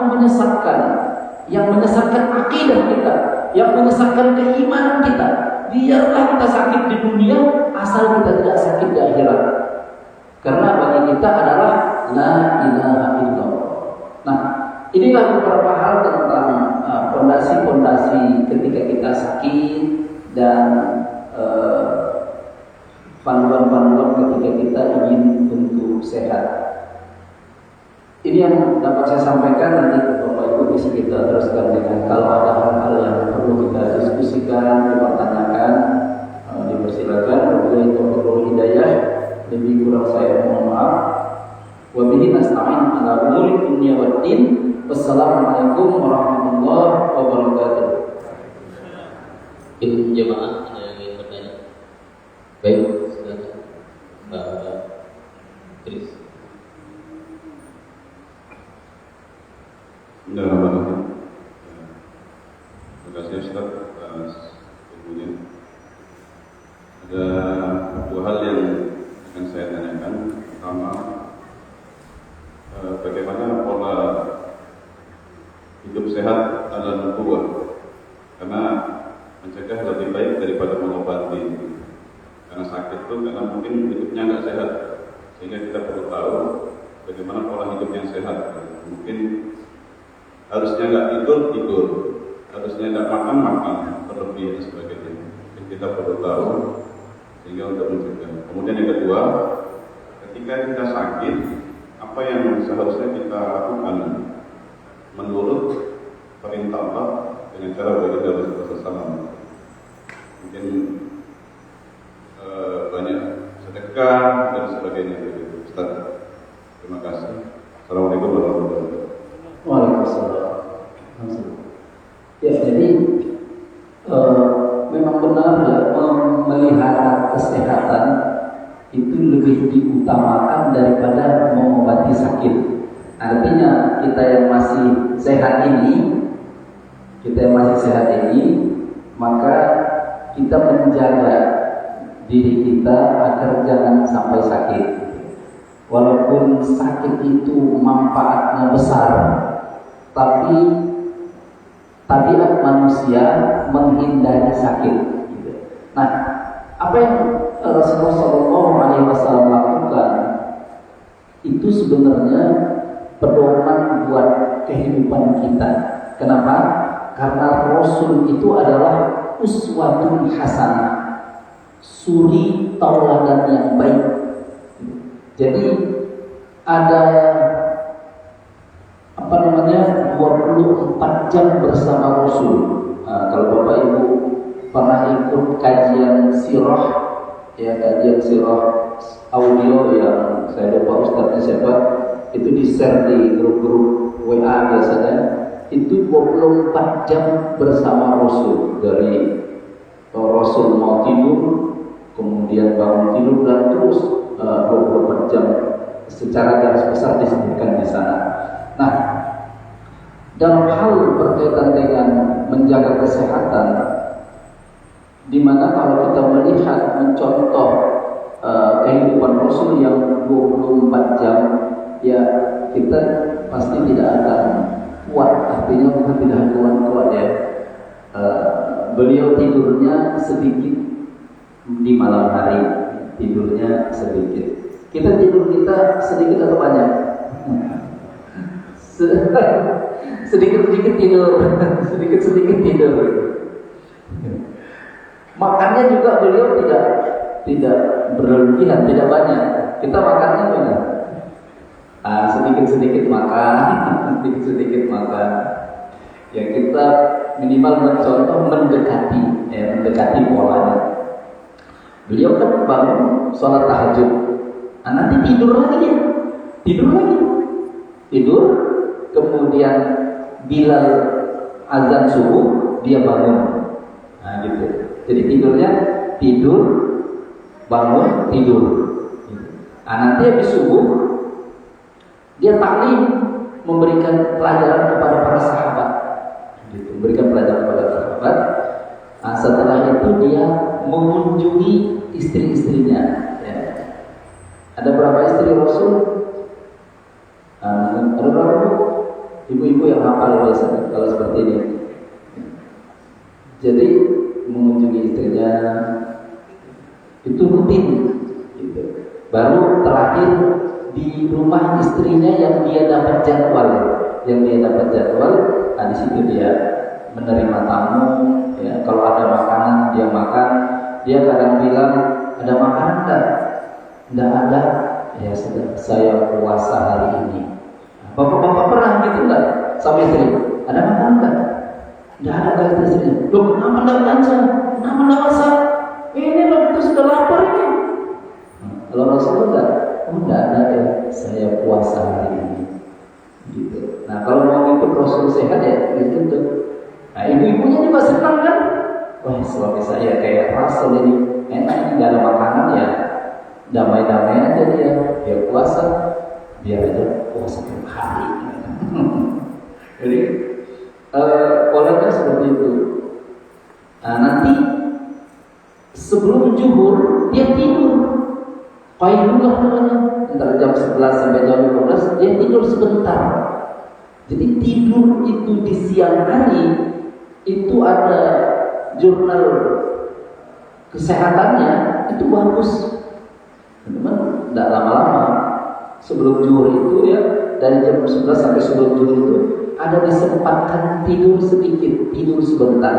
yang menyesatkan akidah kita, yang menyesatkan keimanan kita. Biarlah kita sakit di dunia, asal kita tidak sakit di akhirat. Karena bagi kita adalah la ilaha illallah. Nah, inilah beberapa hal tentang fondasi-fondasi ketika kita sakit dan panduan-panduan ketika kita ingin untuk sehat. Ini yang dapat saya sampaikan, nanti Bapak Ibu bisa kita teruskan dengan kalau ada hal-hal yang perlu kita diskusikan, dipertanyakan, dipersilakan. Wabillahi taufiq wal hidayah. Lebih kurang saya mohon maaf. Wabillahi nasta'in ala umuri dunya waddin. Wassalamualaikum warahmatullahi wabarakatuh. Mungkin jemaah ada yang ingin bertanya? Baik, silakan Mbak Chris. Bismillahirrahmanirrahim. Terima kasih Ustaz atas ilmunya. Ada dua hal yang akan saya tanyakan. Pertama, bagaimana pola hidup sehat ala nubuwah? Karena mencegah lebih baik daripada mengobati. Karena sakit itu karena mungkin hidupnya nggak sehat, sehingga kita perlu tahu bagaimana pola hidup yang sehat. Mungkin harusnya nggak tidur, harusnya nggak makan, berlebih dan sebagainya. Jadi kita perlu tahu sehingga untuk mencegah. Kemudian yang kedua, ketika kita sakit, apa yang seharusnya kita lakukan menurut perintah Allah dengan cara beribadah bersama. Mungkin banyak sedekah dan sebagainya. Ustaz, terima kasih. Assalamualaikum warahmatullahi wabarakatuh. Waalaikumsalam. Ya, jadi memang benar ya, memelihara kesehatan itu lebih diutamakan daripada mengobati sakit. Artinya kita yang masih sehat ini, maka kita menjaga diri kita agar jangan sampai sakit. Walaupun sakit itu manfaatnya besar, tapi tabiat manusia menghindari sakit. Nah, apa yang Rasulullah SAW lakukan itu sebenarnya pedoman buat kehidupan kita. Kenapa? Karena Rasul itu adalah uswatun hasanah, suri tauladan yang baik. Jadi ada 24 jam bersama Rasul. Kalau Bapak Ibu pernah ikut kajian sirah, ya kajian sirah audio yang saya lupa ustadznya siapa, itu di share di grup-grup WA biasanya. Itu 24 jam bersama Rasul. Dari Rasul mau tidur, kemudian bangun tidur, dan terus 24 jam secara garis besar disebutkan di sana. Nah, dalam hal berkaitan dengan menjaga kesehatan, di mana kalau kita melihat mencontoh kehidupan Rasul yang 24 jam, ya kita pasti tidak akan kuat. Artinya kita tidak akan kuat ya. Beliau tidurnya sedikit di malam hari, tidurnya sedikit. Kita tidur kita sedikit atau banyak? Sedikit-sedikit tidur, sedikit-sedikit tidur. Makannya juga beliau tidak berlebihan, tidak banyak. Kita makannya mana? Sedikit-sedikit makan, sedikit-sedikit makan. Ya kita minimal mencontoh mendekati polanya. Beliau kan bangun sholat tahajud, nanti tidur lagi, tidur. Kemudian Bilal azan subuh, dia bangun. Nah gitu. Jadi tidurnya tidur, bangun, tidur. Nanti habis subuh dia taklim, memberikan pelajaran kepada para sahabat. Gitu. Memberikan pelajaran kepada sahabat. Setelah itu dia mengunjungi istri-istrinya. Ya. Ada berapa istri Rasul? Ada berapa? Ibu-ibu yang hafal biasanya kalau seperti ini. Jadi mengunjungi istrinya itu rutin, gitu. Baru terakhir di rumah istrinya yang dia dapat jadwal, di situ dia menerima tamu. Ya, kalau ada makanan dia makan. Dia kadang bilang, ada makanan enggak? Enggak ada. Ya sudah, saya puasa hari ini. Bapak-bapak pernah gitu enggak sama istri? Ada makanan enggak? Enggak ada, kata istrinya. Loh, kenapa enggak belanja? Kenapa enggak masak? Ini loh, kita sudah lapar ini. Kalau Rasulullah enggak ada ya, saya puasa hari ini. Gitu. Nah, kalau mau ikut Rasul sehat ya gitu. Nah, ibu-ibunya juga senang kan? Wah, suami saya kayak Rasul ini, enak, enggak ada makanan ya. Damai-damai aja dia puasa. Biar aja puasa tiap hari. Jadi polanya seperti itu. Nah, nanti sebelum zuhur dia tidur. Qailullah namanya. Antara jam 11 sampai jam 12 dia tidur sebentar. Jadi tidur itu di siang hari itu ada jurnal kesehatannya itu bagus. Teman, tidak lama-lama. Sebelum zuhur itu ya, dari jam 11 sampai sebelum zuhur itu ada disempatkan tidur sedikit, tidur sebentar.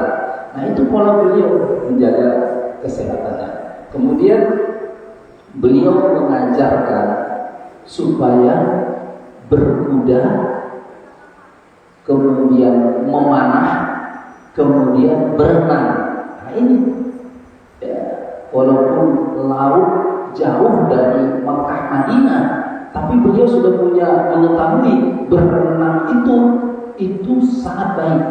Nah itu pola beliau menjaga kesehatannya. Kemudian beliau mengajarkan supaya berkuda, kemudian memanah, kemudian berenang. Nah ini ya, walaupun laut jauh dari Makkah Madinah, tapi beliau sudah punya mengetahui berenang itu sangat baik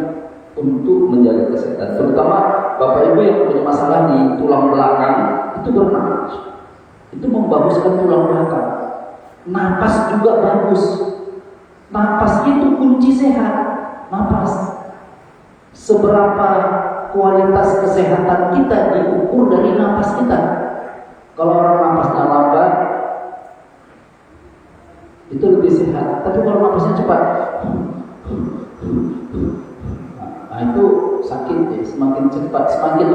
untuk menjaga kesehatan. Terutama bapak ibu yang punya masalah di tulang belakang itu berenang, itu membaguskan tulang belakang. Napas juga bagus. Napas itu kunci sehat. Napas. Seberapa kualitas kesehatan kita diukur dari napas kita. Kalau orang napasnya lambat, itu lebih sehat. Tapi kalau napasnya cepat, nah itu sakit ya. Semakin cepat, semakin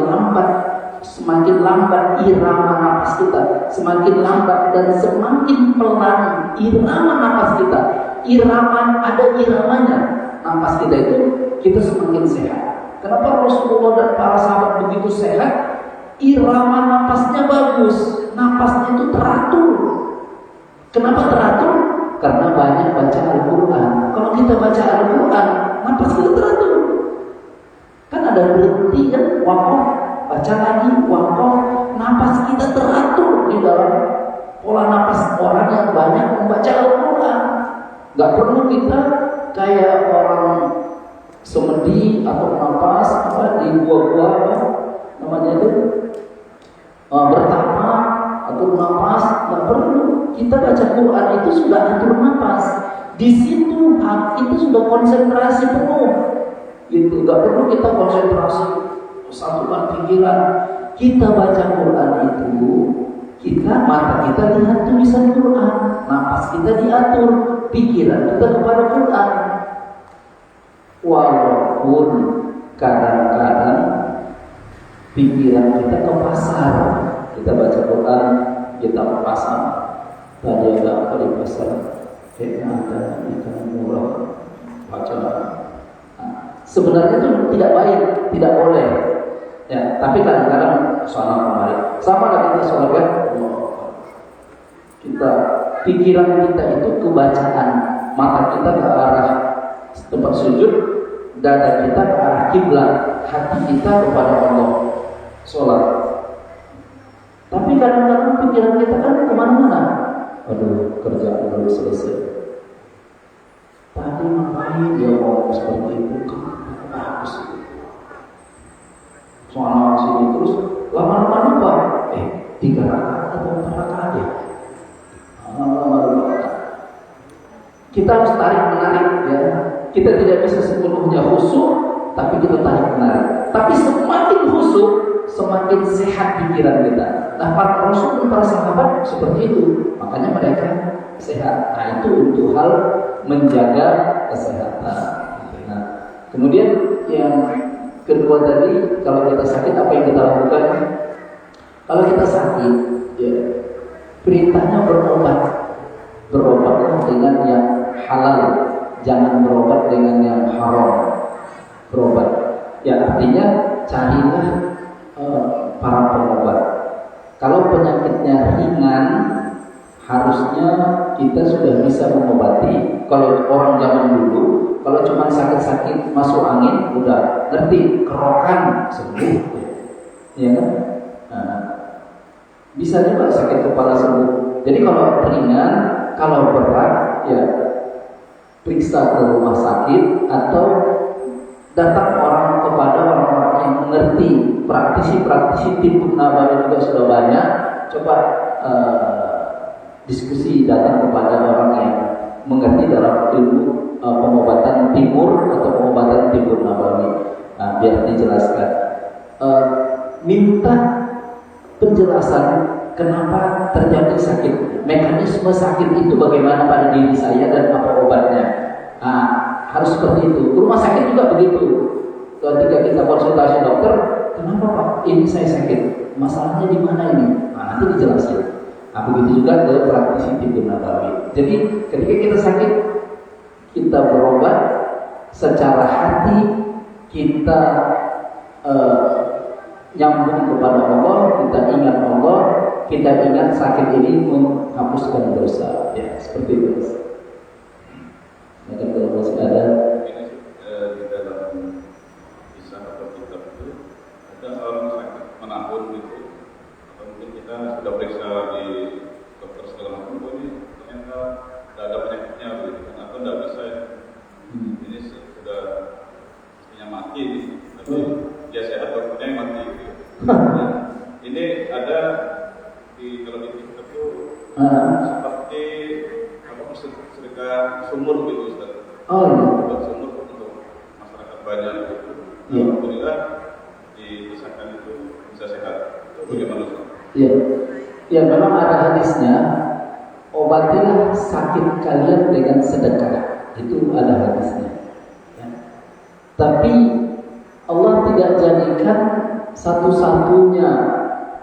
lambat irama napas kita, semakin lambat dan semakin pelan irama napas kita. Ada iramanya napas kita itu, kita semakin sehat. Kenapa Rasulullah dan para sahabat begitu sehat? Irama napasnya bagus, napasnya itu teratur. Kenapa teratur? Karena banyak baca Al-Quran. Kalau kita baca Al-Quran, napas kita teratur. Kan ada berhenti kan, wakaf, baca lagi, wakaf, napas kita teratur di dalam pola napas orang yang banyak membaca Al-Quran. Gak perlu kita kayak orang semedi atau napas apa di gua-gua apa namanya itu bertapa atau napas, nggak perlu. Kita baca Quran itu sudah atur napas. Di situ kita sudah konsentrasi penuh. Gitu, nggak perlu kita konsentrasi satukan pikiran. Kita baca Quran itu, mata kita lihat tulisan Quran, napas kita diatur, pikiran kita kepada Quran. Walaupun kadang-kadang pikiran kita ke pasar, kita baca Quran, kita ke pasar, tadi ada apa di pasar? Ada ikan murah, baca. Sebenarnya itu tidak baik, tidak boleh. Ya, tapi kadang-kadang sholat kemari, sama lah kita sholat kan? Kita pikiran kita itu kebacaan, mata kita ke arah tempat sujud, dada kita ke arah kiblat, hati kita kepada Allah, sholat. Tapi kadang-kadang pikiran kita kan kemana-mana. Aduh, kerja belum selesai. Tadi ngapain dia ngomong seperti itu? Kenapa bagus itu? Soal sini terus lama-lama lupa. 3 rakaat atau 4 rakaat ya? Lama-lama lupa. Kita harus tarik menarik ya. Kita tidak bisa sepenuhnya khusyuk, tapi kita tarik menarik. Tapi semakin khusyuk, semakin sehat pikiran kita. Nah, para rasul dan para sahabat seperti itu. Makanya mereka sehat. Nah, itu untuk hal menjaga kesehatan. Nah, kemudian yang kedua tadi, kalau kita sakit apa yang kita lakukan? Kalau kita sakit, ya perintahnya berobat. Berobatlah dengan yang halal, jangan berobat dengan yang haram. Berobat, ya artinya carilah para pengobat. Kalau penyakitnya ringan, harusnya kita sudah bisa mengobati. Kalau orang zaman dulu, kalau cuma sakit-sakit masuk angin, udah ngerti kerokan sembuh, ya kan? Nah, bisa juga sakit kepala sembuh. Jadi kalau ringan, kalau berat, ya periksa ke rumah sakit atau datang kepada orang-orang yang mengerti. Praktisi tibbun nabawi juga sudah banyak. Coba diskusi, datang kepada orang yang mengerti dalam ilmu pengobatan timur atau pengobatan tibbun nabawi. Biar dijelaskan. Minta penjelasan kenapa terjadi sakit, mekanisme sakit itu bagaimana pada diri saya dan apa obatnya. Harus seperti itu. Rumah sakit juga begitu. Ketika kita konsultasi dokter, kenapa Pak? Ini saya sakit. Masalahnya di mana ini? Nanti dijelasin. Begitu juga ke praktisi tibbun nabawi. Jadi ketika kita sakit, kita berobat secara hati, kita nyambung kepada Allah, kita ingat Allah, kita ingat sakit ini menghapuskan dosa. Ya, seperti itu. Maka kalau masih ada di dalam kisah atau kitab itu ada orang sakit menahun gitu, atau mungkin kita sudah periksa di dokter segala macam, ini ternyata tidak ada penyakitnya gitu kan, atau tidak bisa ya. Ini sudah punya mati nih, tapi dia sehat dokternya yang mati gitu. Nah, ini ada kalau di kitab itu seperti sedekah sumur gitu Ustaz. Buat sumur untuk masyarakat banyak gitu. Alhamdulillah disahkan itu bisa sehat. Bagaimana Ustaz? Iya. Ya memang ada hadisnya, obatilah sakit kalian dengan sedekah. Itu ada hadisnya. Ya. Tapi Allah tidak jadikan satu-satunya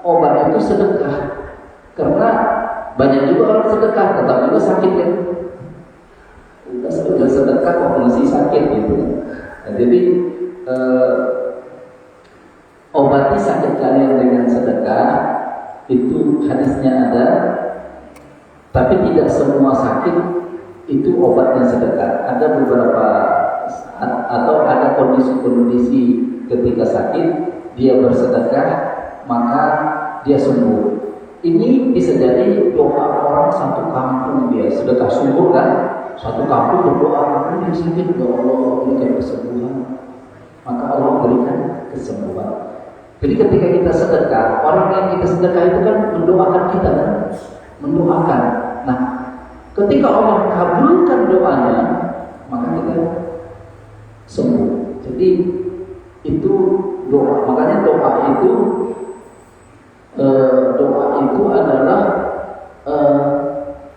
obat itu sedekah. Karena banyak juga orang sedekah tetap juga sakit kan. Udah sedekah kok masih sakit gitu. Nah, jadi obati sakit kalian dengan sedekah itu hadisnya ada, tapi tidak semua sakit itu obatnya sedekah. Ada beberapa saat atau ada kondisi-kondisi ketika sakit dia bersedekah maka dia sembuh. Ini bisa jadi doa orang satu kampung, dia sedekah sumur kan, Satu kampung berdoa, aku yang sakit, ya Allah berikan kesembuhan. Maka Allah berikan kesembuhan. Jadi ketika kita sedekah, orang yang kita sedekah itu kan mendoakan kita kan, mendoakan. Nah, ketika Allah kabulkan doanya, maka kita sembuh. Jadi itu doa. Makanya doa itu adalah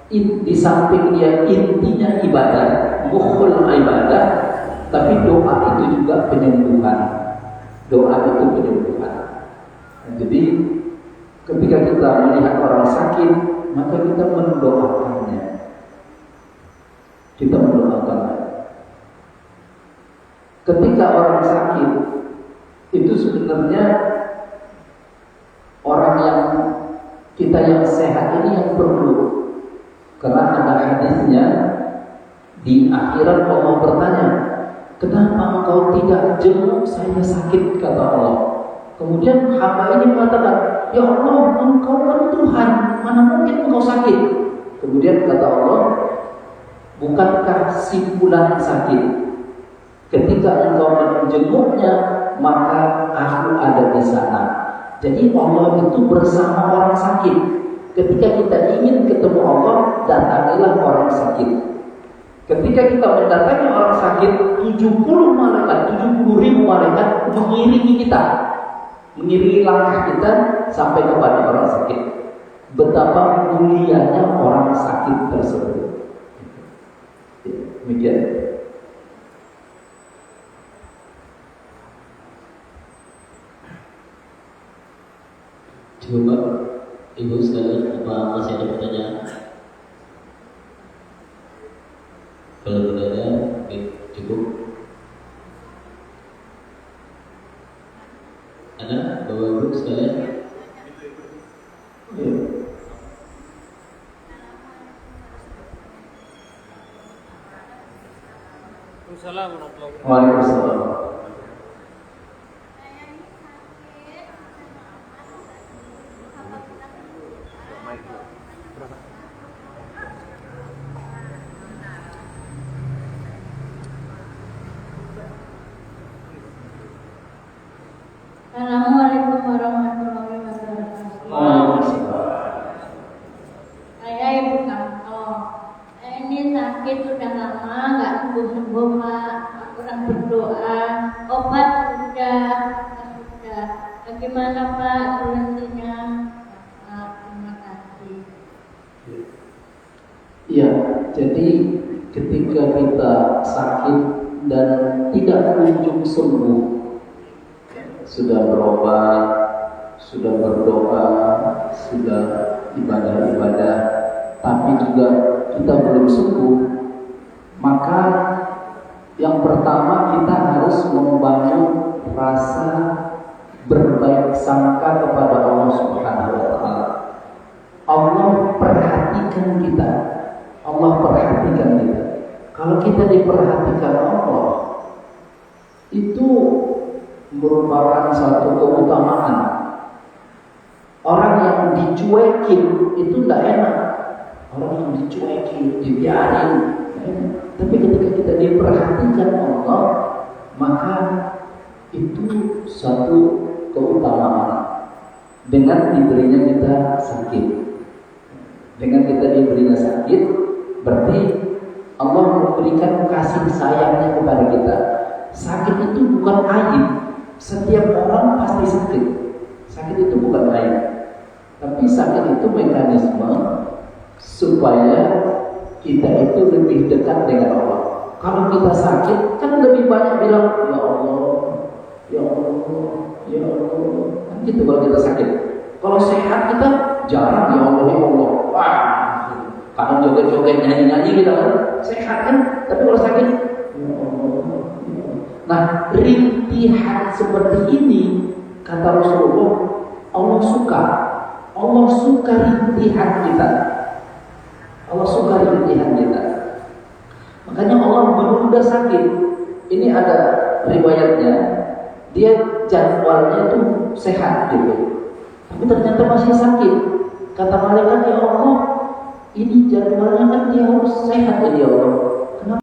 di samping dia intinya ibadah, mukhul ibadah, tapi doa itu juga penyembuhan. Doa itu penyembuhan. Jadi ketika kita melihat orang sakit, maka kita mendoakannya. Kita mendoakannya. Ketika orang sakit, itu sebenarnya orang yang kita yang sehat ini yang perlu. Karena ada hadisnya di akhirat Allah bertanya, kenapa engkau tidak jenguk saya sakit, kata Allah. Kemudian hamba ini mengatakan, ya Allah, engkau kan Tuhan, mana mungkin engkau sakit. Kemudian kata Allah, bukankah si fulan sakit? Ketika engkau menjenguknya, maka aku ada di sana. Jadi Allah itu bersama orang sakit. Ketika kita ingin ketemu Allah, datangilah orang sakit. Ketika kita mendatangi orang sakit, 70 malaikat, 70.000 malaikat mengiringi kita, mengiringi langkah kita sampai kepada orang sakit. Betapa mulianya orang sakit tersebut. Demikian. Coba Ibu sekalian, apa masih ada pertanyaan? Kalau tidak ada, cukup. Ada Bapak Ibu sekalian? Ya. Assalamualaikum. Waalaikumsalam. Assalamualaikum warahmatullahi wabarakatuh. Saya Ibu Kantor. Saya ini sakit sudah lama, nggak sembuh-sembuh Pak. Kurang berdoa, obat sudah. Bagaimana Pak solusinya? Terima kasih. Ya, jadi ketika kita sakit dan tidak kunjung sembuh, sudah berobat, sudah berdoa, sudah ibadah-ibadah, tapi juga kita belum sembuh, maka yang pertama kita harus membangun rasa berbaik sangka kepada Allah Subhanahu wa Ta'ala. Allah perhatikan kita. Allah perhatikan kita. Kalau kita diperhatikan Allah, itu merupakan satu keutamaan. Orang yang dicuekin itu tidak enak. Orang yang dicuekin, dibiarin. Tapi ketika kita diperhatikan Allah, maka itu satu keutamaan. Dengan diberinya kita sakit, dengan kita diberinya sakit, berarti Allah memberikan kasih sayangnya kepada kita. Sakit itu bukan aib. Setiap orang pasti sakit. Sakit itu bukan aib. Tapi sakit itu mekanisme supaya kita itu lebih dekat dengan Allah. Kalau kita sakit, kan lebih banyak bilang, ya Allah, ya Allah, ya Allah. Kan gitu kalau kita sakit. Kalau sehat kita jarang ya Allah, ya Allah. Wah, kadang joget-joget, nyanyi-nyanyi kita kan sehat kan. Tapi kalau sakit, ya Allah. Nah, rintihan seperti ini, kata Rasulullah, Allah suka. Allah suka rintihan kita. Allah suka rintihan kita. Makanya Allah menunda sakit. Ini ada riwayatnya, dia jadwalnya itu sehat gitu, tapi ternyata masih sakit. Kata malaikat, ya Allah, ini jadwalnya kan dia harus sehat ini ya Allah.